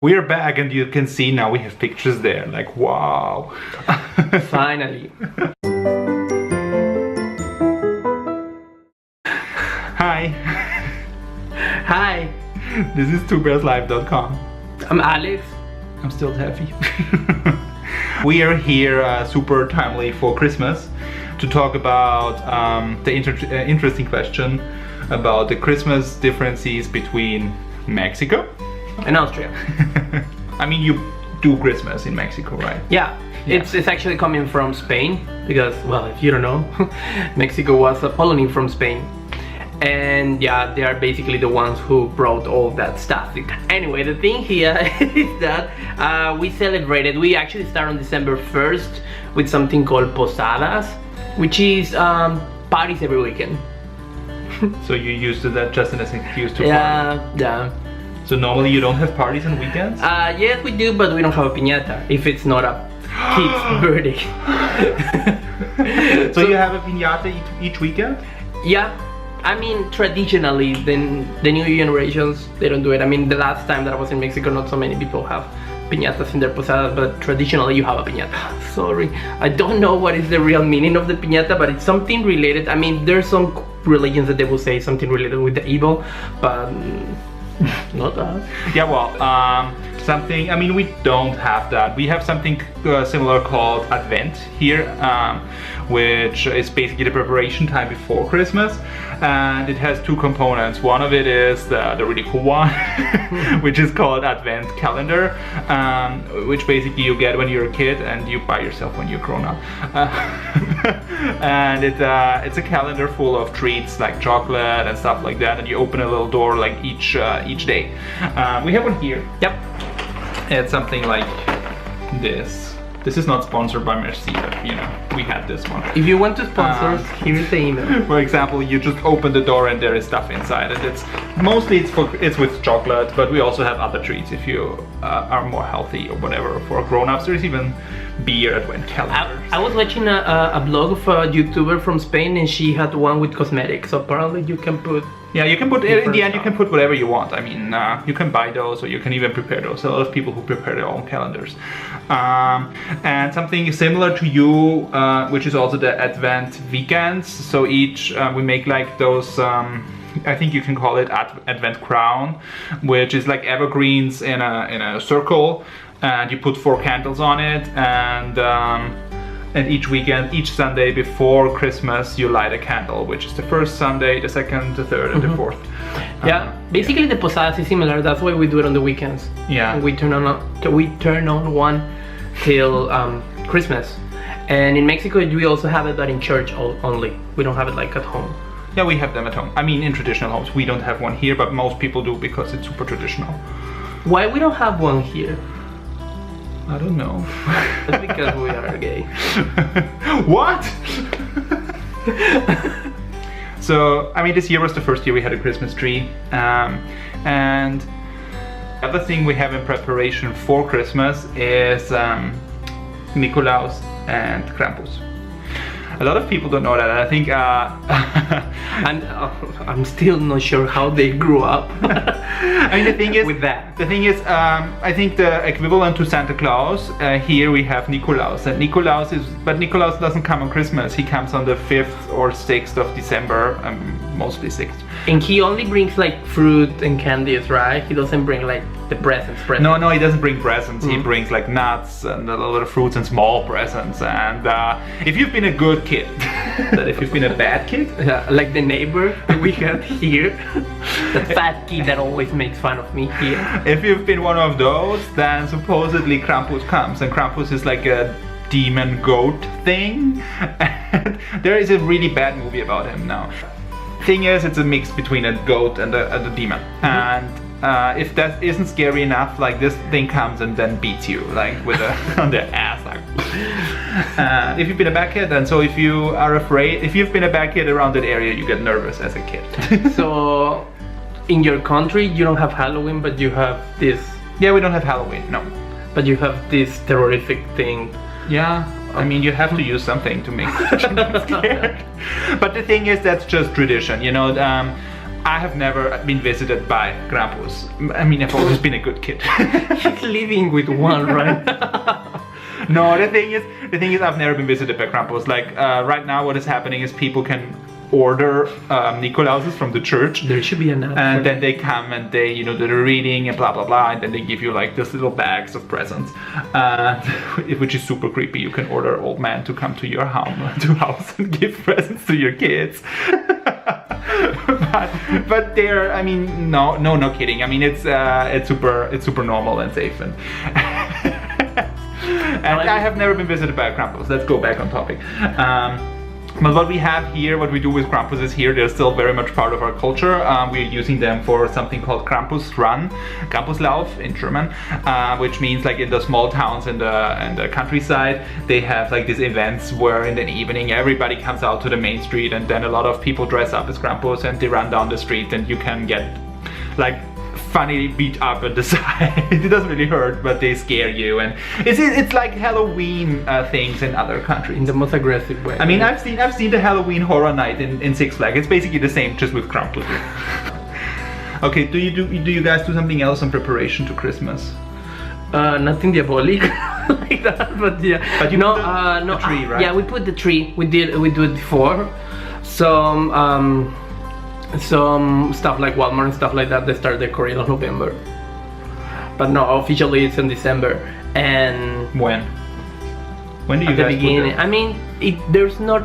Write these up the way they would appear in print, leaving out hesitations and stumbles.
We're back, and you can see now we have pictures there. Like, wow. Finally. Hi. Hi. This is twobearslive.com. I'm Alex. I'm still happy. We are here super timely for Christmas to talk about the interesting question about the Christmas differences between Mexico In Austria. I mean, you do Christmas in Mexico, right? Yeah. It's actually coming from Spain because, well, if you don't know, Mexico was a colony from Spain. And yeah, they are basically the ones who brought all that stuff. Anyway, the thing here is that we celebrated, we actually start on December 1st with something called posadas, which is parties every weekend. So you used that just as an excuse to Yeah, party? yeah. So normally you don't have parties on weekends? Yes, we do, but we don't have a piñata if it's not a kid's birthday. So you have a piñata each weekend? Yeah. I mean, traditionally, then the new generations, they don't do it. I mean, the last time that I was in Mexico, not so many people have piñatas in their posadas, but traditionally you have a piñata. Sorry, I don't know what is the real meaning of the piñata, but it's something related. I mean, there's some religions that they will say something related with the evil, but not us. Yeah, well, something, I mean, we don't have that. We have something similar called Advent here, which is basically the preparation time before Christmas, and it has two components. One of it is the really cool one, which is called Advent calendar, which basically you get when you're a kid and you buy yourself when you're grown up. And it's a calendar full of treats like chocolate and stuff like that, and you open a little door like each day. We have one here. Yep. It's something like this. This is not sponsored by Merci, but you know, we had this one. If you want to sponsor us, here's the email. For example, you just open the door and there is stuff inside, and it's mostly it's with chocolate, but we also have other treats if you are more healthy or whatever. For grown-ups, there's even beer Advent calendars. I was watching a blog of a YouTuber from Spain, and she had one with cosmetics. So apparently you can put. Yeah, you can put, in the end, you can put whatever you want. I mean, you can buy those, or you can even prepare those. A lot of people who prepare their own calendars. And something similar to you, which is also the Advent weekends. So each, we make like those, I think you can call it Advent crown, which is like evergreens in a circle. And you put 4 candles on it, and each weekend, each Sunday before Christmas, you light a candle, which is the first Sunday, the second, the third, and the fourth. Yeah, basically the posadas is similar. That's why we do it on the weekends. Yeah. And we turn on one till Christmas. And in Mexico, we also have it, but in church only. We don't have it like at home. Yeah, we have them at home. I mean, in traditional homes. We don't have one here, but most people do because it's super traditional. Why we don't have one here? I don't know. That's because we are gay. What? So, I mean, this year was the first year we had a Christmas tree. And the other thing we have in preparation for Christmas is Nikolaus and Krampus. A lot of people don't know that. I think And I'm still not sure how they grew up. I mean, the thing is, with that. The thing is, I think the equivalent to Santa Claus, here we have Nikolaus. And Nikolaus doesn't come on Christmas. He comes on the 5th or 6th of December, mostly 6th. And he only brings like fruit and candies, right? He doesn't bring like the presents. No, he doesn't bring presents. He brings like nuts and a lot of fruits and small presents. And if you've been a good kid, that if you've been a bad kid, like the neighbor that we had here, the fat kid that always makes fun of me here. If you've been one of those, then supposedly Krampus comes, and Krampus is like a demon goat thing. And there is a really bad movie about him now. Thing is, it's a mix between a goat and a demon. And if that isn't scary enough, like this thing comes and then beats you, like with on the ass, like. If you've been a bad kid, and so if you are afraid, if you've been a bad kid around that area, you get nervous as a kid. So, in your country, you don't have Halloween, but you have this. Yeah, we don't have Halloween, no. But you have this terrorific thing. Yeah. I mean, you have to use something to make children scared. But the thing is, that's just tradition, you know. I have never been visited by Krampus. I mean, I've always been a good kid. He's living with one, right? No, the thing is, I've never been visited by Krampus. Like right now, what is happening is people can order Nikolauses from the church. There should be an app. And then they come and they, you know, do the reading and blah blah blah, and then they give you like this little bags of presents, which is super creepy. You can order old man to come to your house and give presents to your kids. but they're, I mean, no kidding. I mean, it's super normal and safe and. And I have never been visited by a Krampus. Let's go back on topic. But what we have here, what we do with Krampus is here, they're still very much part of our culture. We're using them for something called Krampus Run, Krampuslauf in German, which means like in the small towns in the countryside, they have like these events where in the evening everybody comes out to the main street, and then a lot of people dress up as Krampus and they run down the street, and you can get like funny beat up at the side. It doesn't really hurt, but they scare you, and it's like Halloween things in other countries. In the most aggressive way. I mean, I've seen the Halloween Horror Night in Six Flags. It's basically the same, just with Krampus. Okay, do you guys do something else in preparation to Christmas? Nothing diabolic like that, but yeah. But you put the tree, right? Yeah, we put the tree. We do it before. Some stuff like Walmart and stuff like that, they start decorating in November. But no, officially it's in December. And when do you at the guys beginning? put I mean,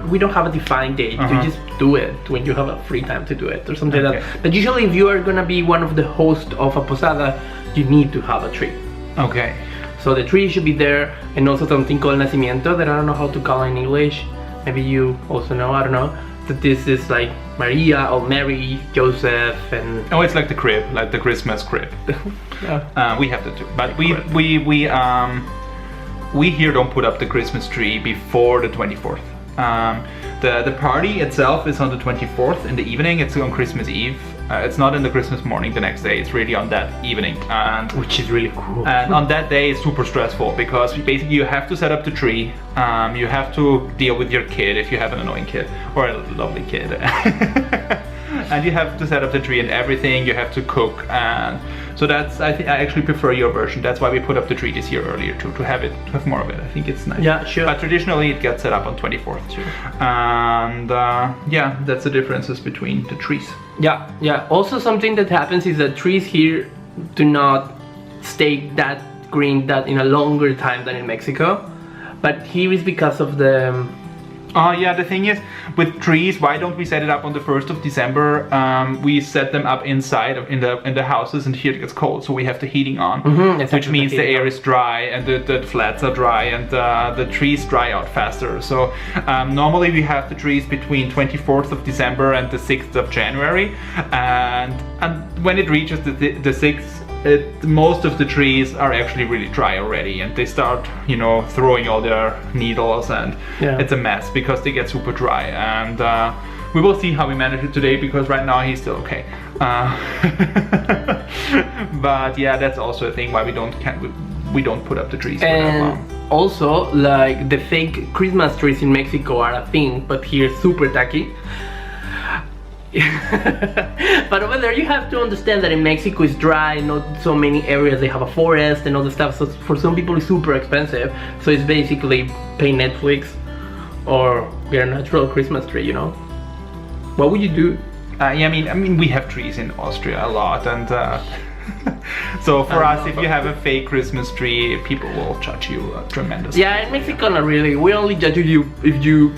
we don't have a defined date. You just do it when you have a free time to do it or something like that. But usually, if you are gonna be one of the hosts of a posada, you need to have a tree. Okay. So the tree should be there, and also something called nacimiento that I don't know how to call in English. Maybe you also know. I don't know. That this is like Maria or Mary, Joseph, and oh, it's like the crib, like the Christmas crib. yeah. We have that too, but we here don't put up the Christmas tree before the 24th. The party itself is on the 24th in the evening. It's on Christmas Eve. It's not in the Christmas morning the next day. It's really on that evening, and which is really cool. And on that day, it's super stressful because basically you have to set up the tree. You have to deal with your kid if you have an annoying kid or a lovely kid, and you have to set up the tree and everything. You have to cook, and so that's I actually prefer your version. That's why we put up the tree this year earlier to have more of it. I think it's nice. Yeah, sure. But traditionally it gets set up on 24th. Sure. And yeah, that's the differences between the trees. Yeah. Also, something that happens is that trees here do not stay that green that in a longer time than in Mexico. But here is because of the. Yeah, the thing is, with trees, why don't we set it up on the 1st of December? We set them up inside in the houses, and here it gets cold, so we have the heating on, which means the air is dry and the flats are dry and the trees dry out faster. So normally we have the trees between 24th of December and the 6th of January, and when it reaches the 6th, most of the trees are actually really dry already, and they start, you know, throwing all their needles, and it's a mess because they get super dry. And we will see how we manage it today, because right now he's still okay. But yeah, that's also a thing why we don't put up the trees for that long. Also, like the fake Christmas trees in Mexico are a thing, but here super tacky. But over there you have to understand that in Mexico it's dry, not so many areas they have a forest and all the stuff, so for some people it's super expensive. So it's basically pay Netflix or get a natural Christmas tree, you know. What would you do? Yeah, I mean we have trees in Austria a lot, and so for us, if you have a fake Christmas tree, people will judge you tremendously. Yeah, in Mexico not really. We only judge you if you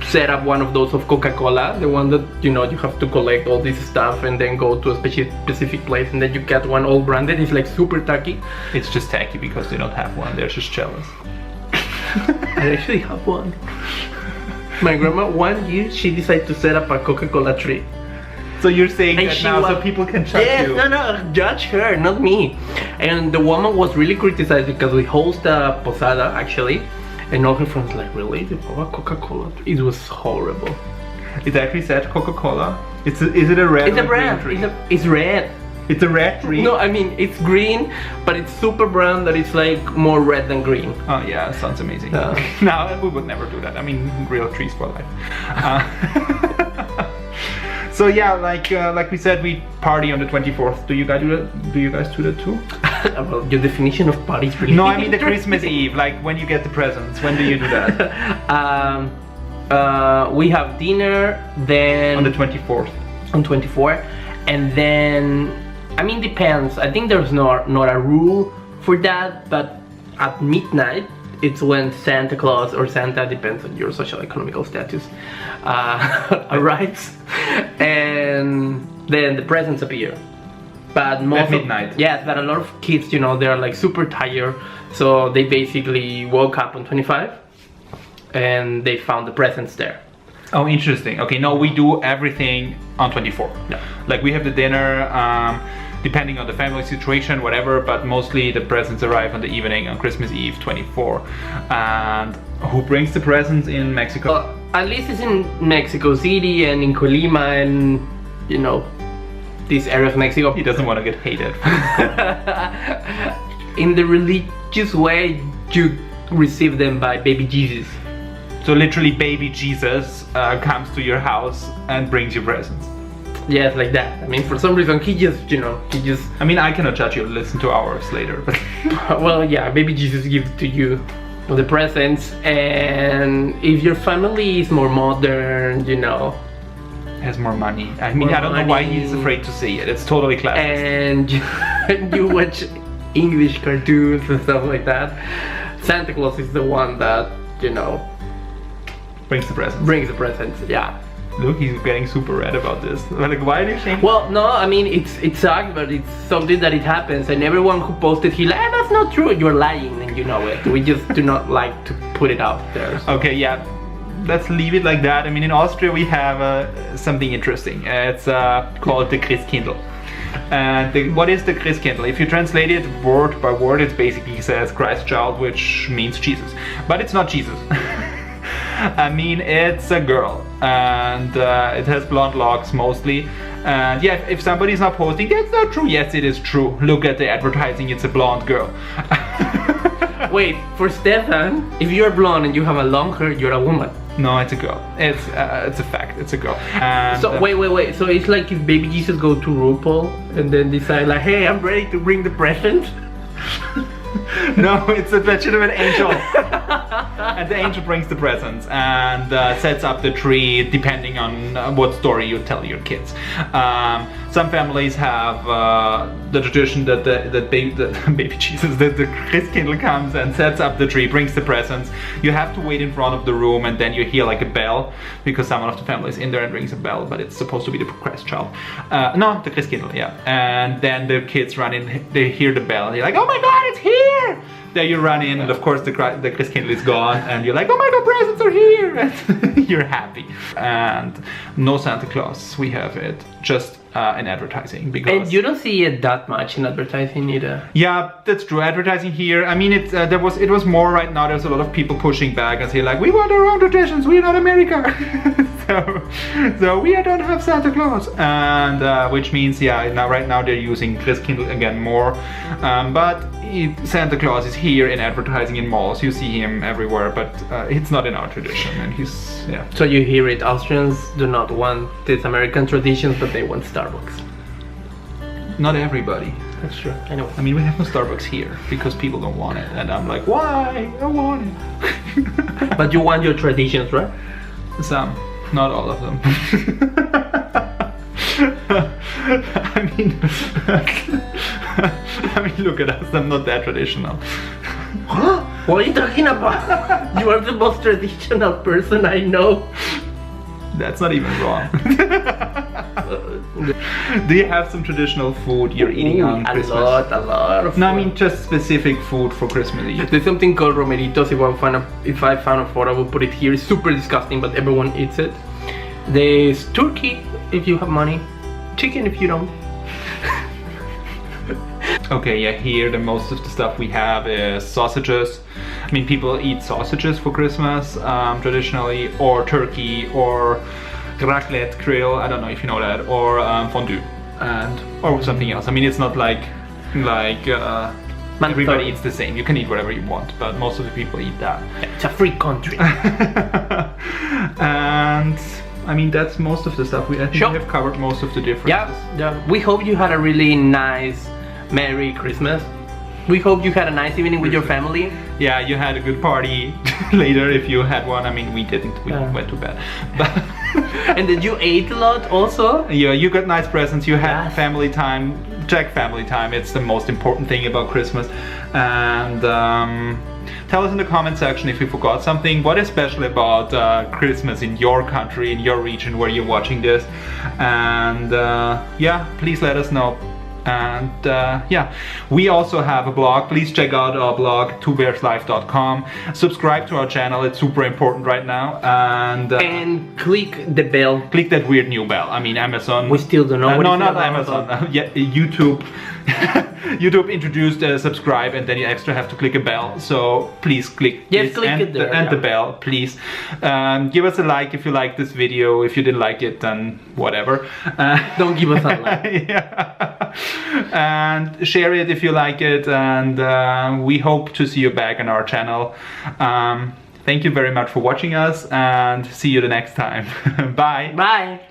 set up one of those of Coca-Cola, the one that, you know, you have to collect all this stuff and then go to a specific place, and then you get one all branded. It's like super tacky. It's just tacky because they don't have one. They're just jealous. I actually have one. My grandma, one year, she decided to set up a Coca-Cola tree. So you're saying that now so people can judge you? No, judge her, not me. And the woman was really criticized because we host a posada actually. And all her friends like, really? You have a Coca-Cola? It was horrible. It actually said Coca-Cola? Is it a red? It's a red. It's red. It's a red tree? No, I mean, it's green, but it's super brown that it's like more red than green. Oh yeah, sounds amazing. No, we would never do that. I mean, real trees for life. So yeah, like we said, we party on the 24th. Do you guys do that? Do you guys do that too? Well, your definition of party is really No, I mean the Christmas Eve, like when you get the presents. When do you do that? We have dinner, then On the 24th. on 24, and then I mean depends. I think there's not a rule for that, but at midnight it's when Santa Claus or Santa, depends on your social economical status, arrives, and then the presents appear. But most At midnight. Yes, but a lot of kids, you know, they're like super tired, so they basically woke up on 25 and they found the presents there. Oh, interesting. Okay, no, we do everything on 24. Yeah. Like we have the dinner, depending on the family situation, whatever, but mostly the presents arrive on the evening on Christmas Eve, 24. And who brings the presents in Mexico? Well, at least it's in Mexico City and in Colima and, you know, this area of Mexico. He doesn't want to get hated. In the religious way, you receive them by baby Jesus. So literally baby Jesus comes to your house and brings you presents. Yes, like that. I mean, for some reason, he just... I mean, I cannot judge you, listen to ours later. But Well, yeah, baby Jesus gives to you the presents, and if your family is more modern, you know, has more money. I mean, More I don't know why money. he's afraid to say it. It's totally classist. and you watch English cartoons and stuff like that, Santa Claus is the one that, you know, Brings the presents. brings the presents. Yeah. Look, he's getting super red about this. Like, why do you think? Well, no, I mean, it sucks, but it's something that it happens, and everyone who posted here, like, that's not true, you're lying, and you know it. We just do not like to put it out there. So. Okay, yeah. Let's leave it like that. I mean, in Austria we have something interesting. It's called the Christkindl. And what is the Christkindl? If you translate it word by word, it basically says Christ child, which means Jesus. But it's not Jesus. I mean, it's a girl, and it has blonde locks mostly. And yeah, if somebody's not posting, that's not true. Yes, it is true. Look at the advertising, it's a blonde girl. Wait, for Stefan, if you're blonde and you have a long hair, you're a woman. No, it's a girl. It's a fact. It's a girl. And, So wait. So it's like if baby Jesus go to RuPaul and then decide like, hey, I'm ready to bring the present. No, it's a legitimate angel. And the angel brings the presents and sets up the tree depending on what story you tell your kids. Some families have the tradition that the baby Jesus, that the Christkindl comes and sets up the tree, brings the presents. You have to wait in front of the room, and then you hear like a bell because someone of the family is in there and rings a bell, but it's supposed to be the Christ child. No, the Christkindl, yeah. And then the kids run in, they hear the bell, and they're like, oh my God, it's here! There you run in, and of course the Christkindl is gone, and you're like, oh my God, presents are here! And you're happy. And no Santa Claus, we have it just in advertising, because And you don't see it that much in advertising either. yeah, that's true. Advertising here, I mean, it was more right now. There's a lot of people pushing back and say like, we want our own traditions. We're not America. so we don't have Santa Claus, and which means yeah, right now they're using Christkindl again more, but Santa Claus is here in advertising in malls. You see him everywhere, but it's not in our tradition, and he's yeah. So you hear it, Austrians do not want these American traditions, but they want Starbucks. Not everybody. That's true. Anyway. I mean, we have no Starbucks here because people don't want it, and I'm like, why? I want it. But you want your traditions, right? Some, not all of them. I mean, look at us. I'm not that traditional. What are you talking about? You are the most traditional person I know. That's not even wrong. Do you have some traditional food you're eating on Christmas? A lot of No, I food. mean just specific food for Christmas Eve. There's something called romeritos. If I found a photo, I will put it here. It's super disgusting, but everyone eats it. There's turkey if you have money, chicken if you don't. Okay, yeah, here the most of the stuff we have is sausages. I mean, people eat sausages for Christmas traditionally, or turkey, or raclette, grill, I don't know if you know that, or fondue, or something else. I mean, it's not like everybody eats the same. You can eat whatever you want, but most of the people eat that. It's a free country. And I mean, that's most of the stuff. I think we have covered most of the differences. Yeah. We hope you had a really nice Merry Christmas. We hope you had a nice evening with your family. Yeah, you had a good party later if you had one. I mean, we didn't. We went to bed. But and then you ate a lot also? Yeah, you got nice presents. You had family time. Check family time. It's the most important thing about Christmas. And tell us in the comment section if you forgot something. What is special about Christmas in your country, in your region where you're watching this? And yeah, please let us know. And yeah, we also have a blog. Please check out our blog, twobearslife.com. Subscribe to our channel, it's super important right now. And click the bell. Click that weird new bell. I mean, Amazon. We still don't know. No, not Amazon. Yeah, YouTube. YouTube introduced subscribe, and then you extra have to click a bell. So please click this and the bell, please. Give us a like if you like this video. If you didn't like it, then whatever. Don't give us a like. Yeah. And share it if you like it. And we hope to see you back on our channel. Thank you very much for watching us, and see you the next time. Bye. Bye.